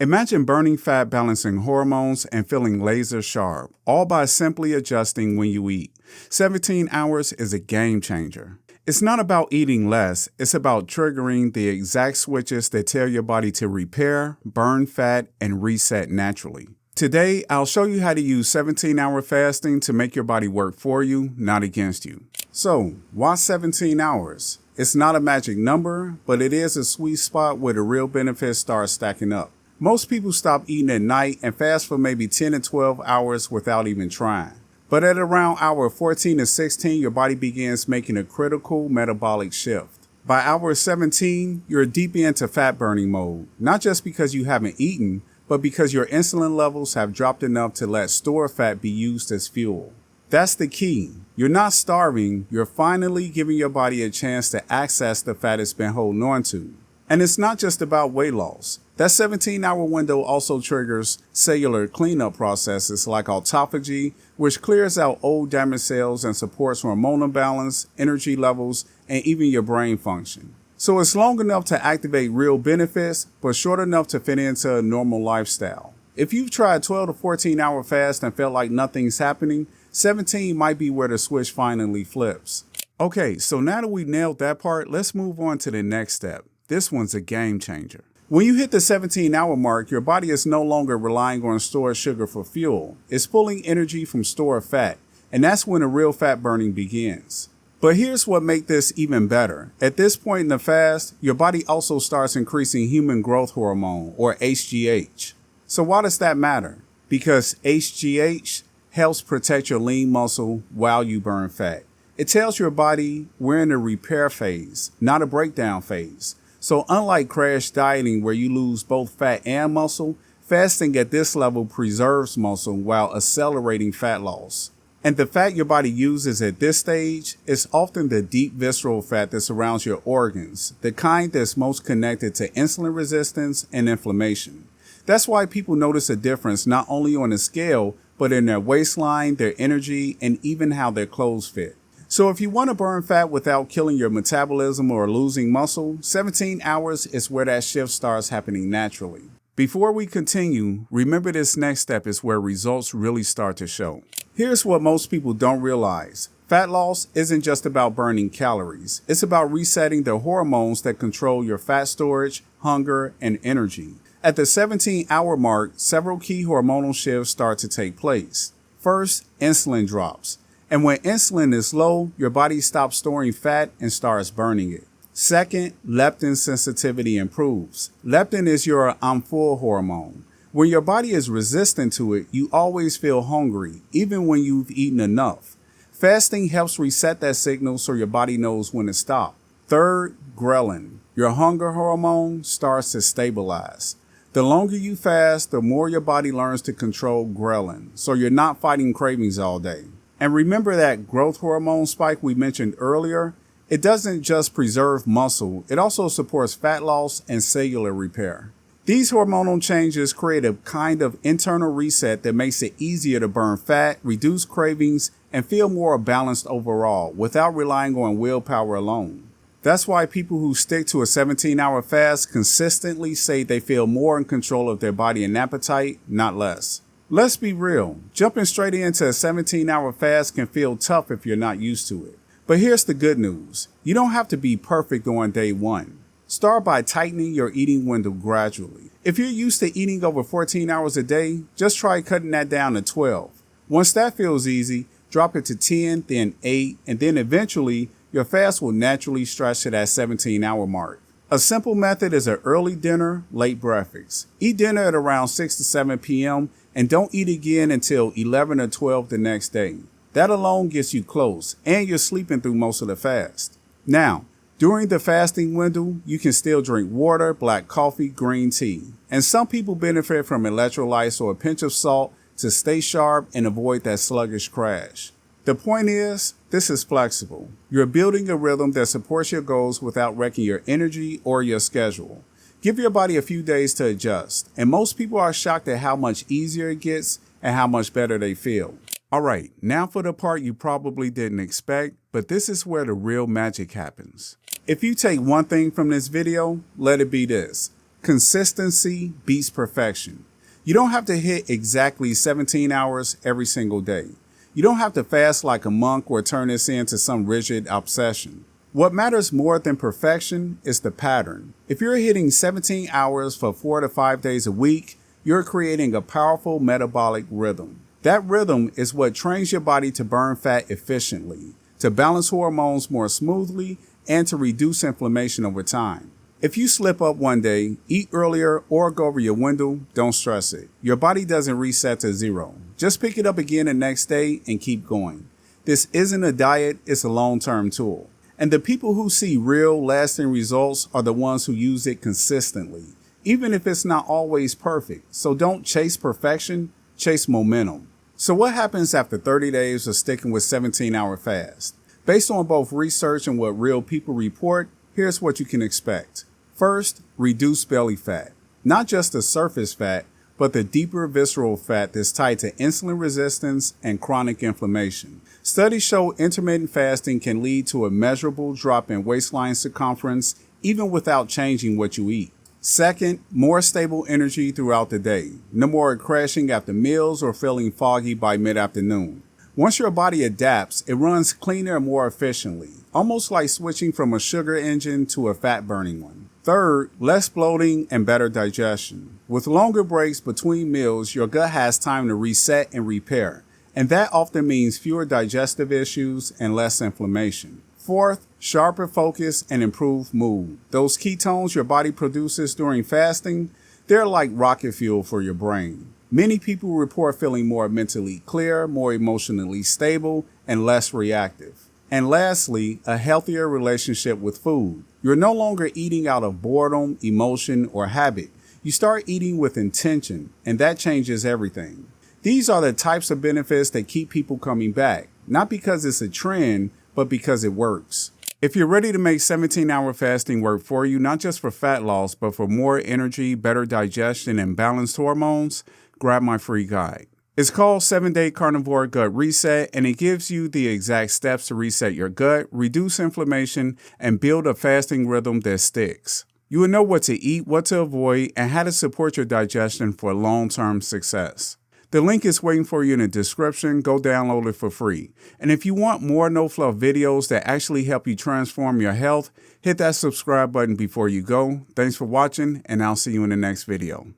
Imagine burning fat, balancing hormones, and feeling laser sharp, all by simply adjusting when you eat. 17 hours is a game changer. It's not about eating less, it's about triggering the exact switches that tell your body to repair, burn fat, and reset naturally. Today, I'll show you how to use 17-hour fasting to make your body work for you, not against you. So, why 17 hours? It's not a magic number, but it is a sweet spot where the real benefits start stacking up. Most people stop eating at night and fast for maybe 10 to 12 hours without even trying. But at around hour 14 to 16, your body begins making a critical metabolic shift. By hour 17, you're deep into fat burning mode, not just because you haven't eaten, but because your insulin levels have dropped enough to let stored fat be used as fuel. That's the key. You're not starving, you're finally giving your body a chance to access the fat it's been holding on to. And it's not just about weight loss. That 17-hour window also triggers cellular cleanup processes like autophagy, which clears out old damaged cells and supports hormonal balance, energy levels, and even your brain function. So it's long enough to activate real benefits, but short enough to fit into a normal lifestyle. If you've tried 12 to 14-hour fast and felt like nothing's happening, 17 might be where the switch finally flips. Okay, so now that we nailed that part, let's move on to the next step. This one's a game changer. When you hit the 17-hour mark, your body is no longer relying on stored sugar for fuel. It's pulling energy from stored fat, and that's when the real fat burning begins. But here's what makes this even better. At this point in the fast, your body also starts increasing human growth hormone, or HGH. So why does that matter? Because HGH helps protect your lean muscle while you burn fat. It tells your body we're in a repair phase, not a breakdown phase. So unlike crash dieting where you lose both fat and muscle, fasting at this level preserves muscle while accelerating fat loss. And the fat your body uses at this stage is often the deep visceral fat that surrounds your organs, the kind that's most connected to insulin resistance and inflammation. That's why people notice a difference not only on the scale, but in their waistline, their energy, and even how their clothes fit. So if you want to burn fat without killing your metabolism or losing muscle, 17 hours is where that shift starts happening naturally. Before we continue, remember this next step is where results really start to show. Here's what most people don't realize. Fat loss isn't just about burning calories. It's about resetting the hormones that control your fat storage, hunger, and energy. At the 17-hour mark, several key hormonal shifts start to take place. First, insulin drops. And when insulin is low, your body stops storing fat and starts burning it. Second, leptin sensitivity improves. Leptin is your I'm full hormone. When your body is resistant to it, you always feel hungry, even when you've eaten enough. Fasting helps reset that signal so your body knows when to stop. Third, ghrelin. Your hunger hormone starts to stabilize. The longer you fast, the more your body learns to control ghrelin, so you're not fighting cravings all day. And remember that growth hormone spike we mentioned earlier? It doesn't just preserve muscle, it also supports fat loss and cellular repair. These hormonal changes create a kind of internal reset that makes it easier to burn fat, reduce cravings, and feel more balanced overall without relying on willpower alone. That's why people who stick to a 17-hour fast consistently say they feel more in control of their body and appetite, not less. Let's be real, jumping straight into a 17-hour fast can feel tough if you're not used to it. But here's the good news. You don't have to be perfect on day one. Start by tightening your eating window gradually. If you're used to eating over 14 hours a day, just try cutting that down to 12. Once that feels easy, drop it to 10, then 8, and then eventually your fast will naturally stretch to that 17-hour mark. A simple method is an early dinner, late breakfast. Eat dinner at around 6 to 7 p.m. and don't eat again until 11 or 12 the next day. That alone gets you close, and you're sleeping through most of the fast. Now, during the fasting window, you can still drink water, black coffee, green tea. And some people benefit from electrolytes or a pinch of salt to stay sharp and avoid that sluggish crash. The point is, this is flexible. You're building a rhythm that supports your goals without wrecking your energy or your schedule. Give your body a few days to adjust, and most people are shocked at how much easier it gets and how much better they feel. Alright, now for the part you probably didn't expect, but this is where the real magic happens. If you take one thing from this video, let it be this. Consistency beats perfection. You don't have to hit exactly 17 hours every single day. You don't have to fast like a monk or turn this into some rigid obsession. What matters more than perfection is the pattern. If you're hitting 17 hours for 4 to 5 days a week, you're creating a powerful metabolic rhythm. That rhythm is what trains your body to burn fat efficiently, to balance hormones more smoothly, and to reduce inflammation over time. If you slip up one day, eat earlier, or go over your window, don't stress it. Your body doesn't reset to zero. Just pick it up again the next day and keep going. This isn't a diet, it's a long-term tool. And the people who see real, lasting results are the ones who use it consistently, even if it's not always perfect. So don't chase perfection, chase momentum. So what happens after 30 days of sticking with 17-hour fast? Based on both research and what real people report, here's what you can expect. First, reduce belly fat. Not just the surface fat, but the deeper visceral fat that's tied to insulin resistance and chronic inflammation. Studies show intermittent fasting can lead to a measurable drop in waistline circumference even without changing what you eat. Second, more stable energy throughout the day. No more crashing after meals or feeling foggy by mid-afternoon. Once your body adapts, it runs cleaner and more efficiently, almost like switching from a sugar engine to a fat-burning one. Third, less bloating and better digestion. With longer breaks between meals, your gut has time to reset and repair, and that often means fewer digestive issues and less inflammation. Fourth, sharper focus and improved mood. Those ketones your body produces during fasting, they're like rocket fuel for your brain. Many people report feeling more mentally clear, more emotionally stable, and less reactive. And lastly, a healthier relationship with food. You're no longer eating out of boredom, emotion, or habit. You start eating with intention, and that changes everything. These are the types of benefits that keep people coming back, not because it's a trend, but because it works. If you're ready to make 17-hour fasting work for you, not just for fat loss, but for more energy, better digestion, and balanced hormones, grab my free guide. It's called 7-Day Carnivore Gut Reset, and it gives you the exact steps to reset your gut, reduce inflammation, and build a fasting rhythm that sticks. You will know what to eat, what to avoid, and how to support your digestion for long-term success. The link is waiting for you in the description. Go download it for free. And if you want more no-fluff videos that actually help you transform your health, hit that subscribe button before you go. Thanks for watching, and I'll see you in the next video.